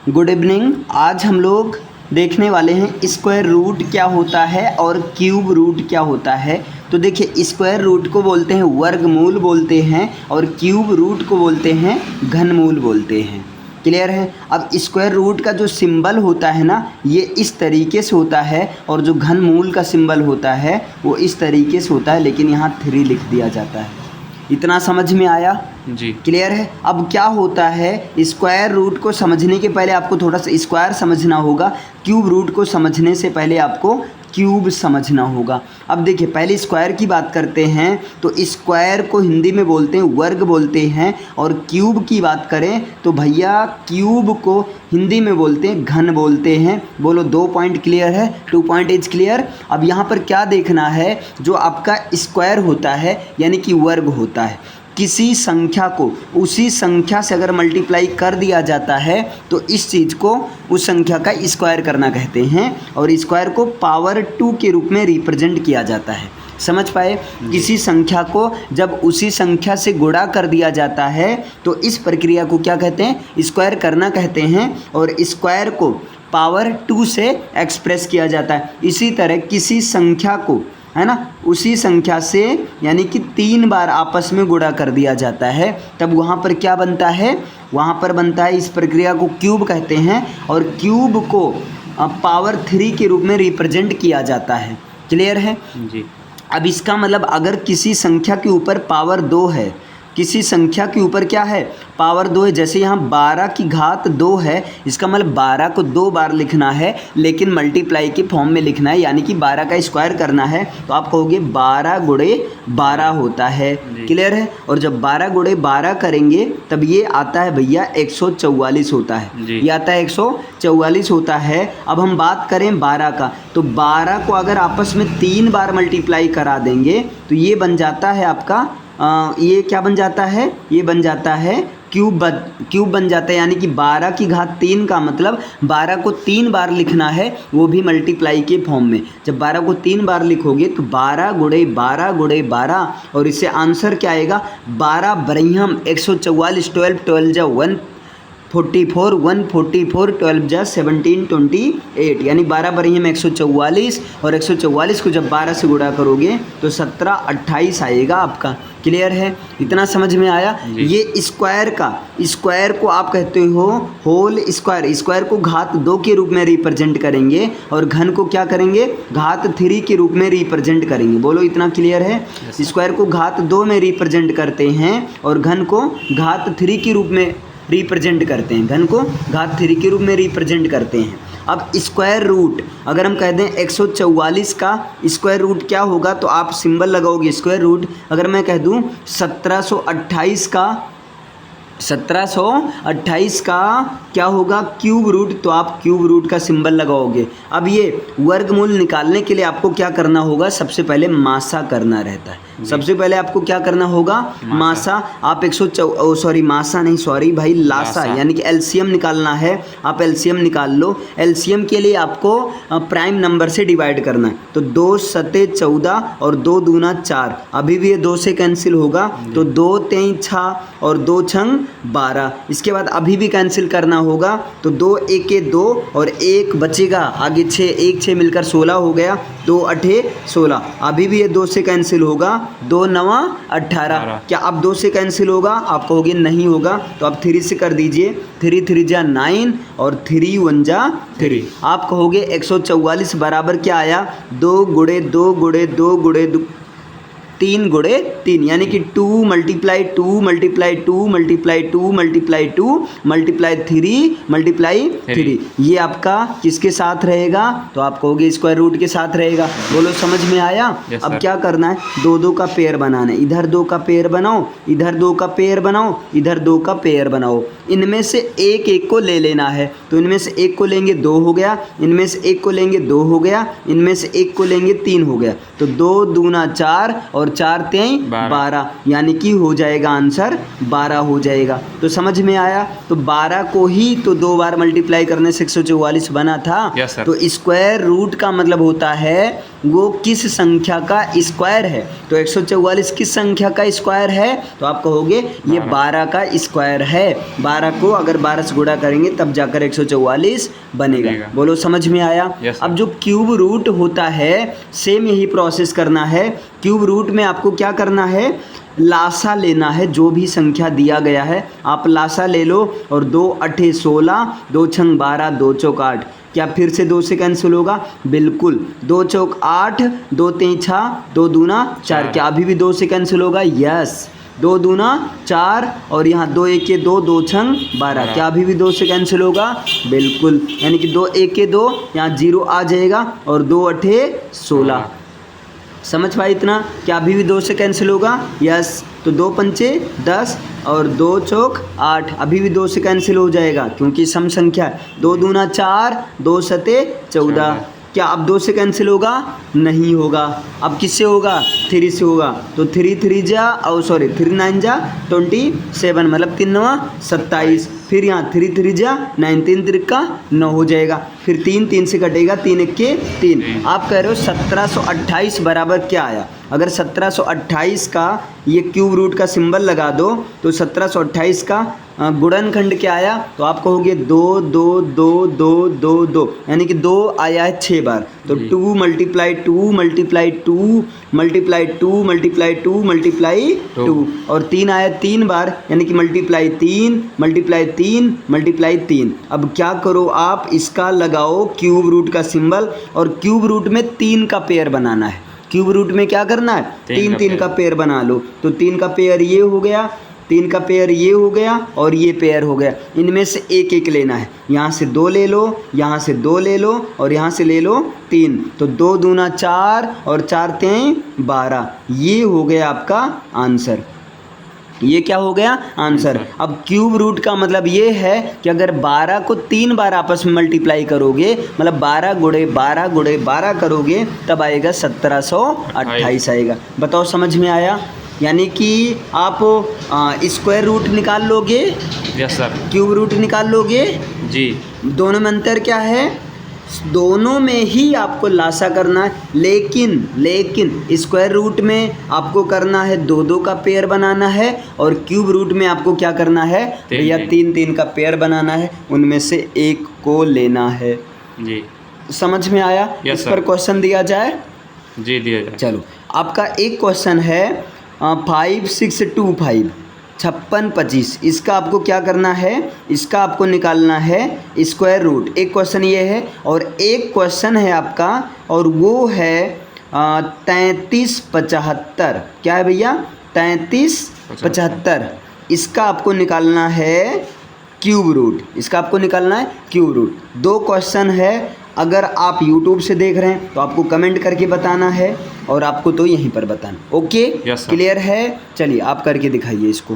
Good evening. आज हम लोग देखने वाले हैं स्क्वायर रूट क्या होता है और क्यूब रूट क्या होता है। तो देखिए, स्क्वायर रूट को बोलते हैं वर्गमूल बोलते हैं और क्यूब रूट को बोलते हैं घनमूल बोलते हैं। क्लियर है। अब स्क्वायर रूट का जो सिंबल होता है ना, ये इस तरीके से होता है और जो घनमूल का सिंबल होता है वो इस तरीके से होता है, लेकिन यहाँ 3 लिख दिया जाता है। इतना समझ में आया जी। क्लियर है। अब क्या होता है, स्क्वायर रूट को समझने के पहले आपको थोड़ा सा स्क्वायर समझना होगा, क्यूब रूट को समझने से पहले आपको क्यूब समझना होगा। अब देखिए, पहले स्क्वायर की बात करते हैं तो स्क्वायर को हिंदी में बोलते हैं वर्ग बोलते हैं, और क्यूब की बात करें तो भैया क्यूब को हिंदी में बोलते हैं घन बोलते हैं। बोलो 2 पॉइंट क्लियर है, 2 पॉइंट इज क्लियर। अब यहाँ पर क्या देखना है, जो आपका स्क्वायर होता है यानी कि वर्ग होता है, किसी संख्या को उसी संख्या से अगर मल्टीप्लाई कर दिया जाता है तो इस चीज़ को उस संख्या का स्क्वायर करना कहते हैं, और स्क्वायर को पावर 2 के रूप में रिप्रेजेंट किया जाता है। समझ पाए। किसी संख्या को जब उसी संख्या से गुणा कर दिया जाता है तो इस प्रक्रिया को क्या कहते हैं, स्क्वायर करना कहते हैं, और स्क्वायर को पावर 2 से एक्सप्रेस किया जाता है। इसी तरह किसी संख्या को, है ना, उसी संख्या से यानी कि 3 बार आपस में गुणा कर दिया जाता है, तब वहाँ पर क्या बनता है, वहाँ पर बनता है, इस प्रक्रिया को क्यूब कहते हैं, और क्यूब को पावर 3 के रूप में रिप्रेजेंट किया जाता है। क्लियर है जी। अब इसका मतलब अगर किसी संख्या के ऊपर पावर 2 है, किसी संख्या के ऊपर क्या है, पावर 2 है, जैसे यहाँ 12 की घात 2 है, इसका मतलब 12 को 2 बार लिखना है, लेकिन मल्टीप्लाई के फॉर्म में लिखना है, यानी कि 12 का स्क्वायर करना है, तो आप कहोगे 12 गुणे 12 होता है। क्लियर है। और जब 12 गुणे 12 करेंगे तब ये आता है भैया 144 होता है। ये आता है 144 होता है। अब हम बात करें 12 का, तो 12 को अगर आपस में 3 बार मल्टीप्लाई करा देंगे तो ये बन जाता है आपका ये क्या बन जाता है, ये बन जाता है क्यूब बन जाता है, यानी कि 12 की घात 3 का मतलब 12 को 3 बार लिखना है, वो भी मल्टीप्लाई के फॉर्म में। जब 12 को 3 बार लिखोगे तो 12 गुणे 12 गुणे 12, और इससे आंसर क्या आएगा, 12 बरहिम 144, 12 जा 144, 144, 12 जा 17, 28, यानी 12 बरहिम 144, और 144 को जब 12 से गुणा करोगे तो 17, 28 आएगा आपका। क्लियर है। इतना समझ में आया। ये स्क्वायर को आप कहते हो होल स्क्वायर। स्क्वायर को घात 2 के रूप में रिप्रेजेंट करेंगे, और घन को क्या करेंगे, घात 3 के रूप में रिप्रेजेंट करेंगे। बोलो इतना क्लियर है। स्क्वायर को घात 2 में रिप्रेजेंट करते हैं और घन को घात 3 के रूप में रिप्रेजेंट करते हैं, घन को घात 3 के रूप में रिप्रेजेंट करते हैं। अब स्क्वायर रूट अगर हम कह दें 144 का स्क्वायर रूट क्या होगा, तो आप सिंबल लगाओगे स्क्वायर रूट। अगर मैं कह दूं 1728 का क्या होगा, क्यूब रूट, तो आप क्यूब रूट का सिंबल लगाओगे। अब ये वर्गमूल निकालने के लिए आपको क्या करना होगा, सबसे पहले मासा करना रहता है। सबसे पहले आपको क्या करना होगा, मासा। आप लासा यानी कि एलसीएम निकालना है। आप एलसीएम निकाल लो। एलसीएम के लिए आपको प्राइम नंबर से डिवाइड करना है, तो 2 सते 14 और 2 दूना 4, अभी भी ये 2 से कैंसिल होगा, तो 2 तेई 6 और 2 छंग 12। इसके बाद अभी भी कैंसिल करना होगा, तो 2 एके 2 और 1 बचेगा आगे 6, 1 6 मिलकर 16 हो गया, 2 8 16, अभी भी ये 2 से कैंसिल होगा, 2 9 18। क्या अब 2 से कैंसिल होगा, आप कहोगे नहीं होगा, तो आप 3 से कर दीजिए, 3 3 जा 9 और 3 1 जा 3। आप कहोगे 144 बराबर क्या आया, 2 गुणे 2 गुणे 2 गुणे 3 गुणे 3, यानी कि 2 multiply 2 multiply 2 multiply 2 multiply 2 multiply 3 multiply 3। ये आपका किसके साथ रहेगा, तो आप कहोगे स्क्वायर रूट के साथ रहेगा। बोलो समझ में आया। अब क्या करना है, 2 2 का पेयर बनाना है। इधर 2 का पेयर बनाओ, इधर 2 का पेयर बनाओ, इधर 2 का पेयर बनाओ। इनमें से एक एक को ले लेना है, तो इनमें से एक को लेंगे 2 हो गया, इनमें से एक को लेंगे 2 हो गया, इनमें से एक को लेंगे 3 हो गया, तो 2 दूना 4 और 4 तेई 12, यानी कि हो जाएगा आंसर 12 हो जाएगा। तो समझ में आया। तो 12 को ही तो 2 बार मल्टीप्लाई करने से 144 बना था। तो स्क्वायर रूट का मतलब होता है वो किस संख्या का स्क्वायर है। तो 144 किस संख्या का स्क्वायर है, तो आप कहोगे ये 12 का स्क्वायर है। 12 को अगर 12 से गुणा करेंगे तब जाकर 144 बनेगा। बोलो समझ में आया। अब जो क्यूब रूट होता है सेम यही प्रोसेस करना है। क्यूब रूट में आपको क्या करना है, लासा लेना है। जो भी संख्या दिया गया है आप लासा ले लो और 2 8 16, 2 6 12, 2 चौक 8। क्या फिर से 2 से कैंसिल होगा? बिल्कुल। 2 चौक 8, 2 3 6, 2 दूना 4। क्या अभी भी 2 से कैंसिल होगा? यस। 2 दूना 4 और यहाँ 2 1 के 2, 2 छंग 12। क्या अभी भी 2 से कैंसिल होगा? बिल्कुल। यानी कि 2 1 के 2, यहाँ 0 आ जाएगा और 2 8 16। समझ पाए इतना? क्या अभी भी 2 से कैंसिल होगा? यस। तो 2 पंचे 10 और 2 चौक 8, अभी भी 2 से कैंसिल हो जाएगा क्योंकि सम संख्या है। 2 दूना 4, 2 सते 14। क्या अब 2 से कैंसिल होगा? नहीं होगा। अब किससे होगा? 3 से होगा। तो 3 3 जा और 3 9 जा 27, मतलब 3 9 27। फिर यहाँ 3 3 जा 9, 3 3 का 9 हो जाएगा। फिर 3 3 से कटेगा, 3 1 के 3। आप कह रहे हो 1728 बराबर क्या आया? अगर 1728 का ये क्यूब रूट का सिंबल लगा दो तो 1728 का गुणनखंड क्या आया? तो आप कहोगे 2 2 2 2 2 2, यानी कि 2 आया है 6 बार। तो 2 multiply 2 multiply 2 multiply 2 multiply 2 multiply 2 और 3 आया 3 बार, यानी कि मल्टीप्लाई 3 मल्टीप्लाई 3 मल्टीप्लाई 3। अब क्या करो आप, इसका लगाओ क्यूब रूट का सिंबल और क्यूब रूट में 3 का पेयर बनाना है। क्यूब रूट में क्या करना है? 3 3 का पेयर बना लो। तो 3 का पेयर ये हो गया, 3 का पेयर ये हो गया और ये पेयर हो गया। इनमें से एक एक लेना है। यहाँ से 2 ले लो, यहाँ से 2 ले लो और यहाँ से ले लो 3। तो 2 दूना 4 और 4 3 12। ये हो गया आपका आंसर। ये क्या हो गया? आंसर। अब क्यूब रूट का मतलब ये है कि अगर 12 को 3 बार आपस में मल्टीप्लाई करोगे, मतलब 12 गुणे 12 गुणे 12 करोगे, तब आएगा 1728 आएगा। बताओ समझ में आया? यानी कि आप स्क्वायर रूट निकाल लोगे। Yes sir. क्यूब रूट निकाल लोगे जी। दोनों में अंतर क्या है? दोनों में ही आपको लासा करना है, लेकिन स्क्वायर रूट में आपको करना है 2 2 का पेयर बनाना है और क्यूब रूट में आपको क्या करना है भैया? 3 3 का पेयर बनाना है। उनमें से एक को लेना है। जी समझ में आया? इस पर क्वेश्चन दिया जाए। जी दिया जाए। चलो आपका एक क्वेश्चन है 5 6 2 5 56 25। इसका आपको क्या करना है? इसका आपको निकालना है स्क्वायर रूट। एक क्वेश्चन ये है और एक क्वेश्चन है आपका और वो है 33 75। क्या है भैया? 33 75। इसका आपको निकालना है क्यूब रूट। इसका आपको निकालना है क्यूब रूट। 2 क्वेश्चन है। अगर आप YouTube से देख रहे हैं तो आपको कमेंट करके बताना है और आपको तो यहीं पर बताना। ओके क्लियर है? चलिए आप करके दिखाइए इसको।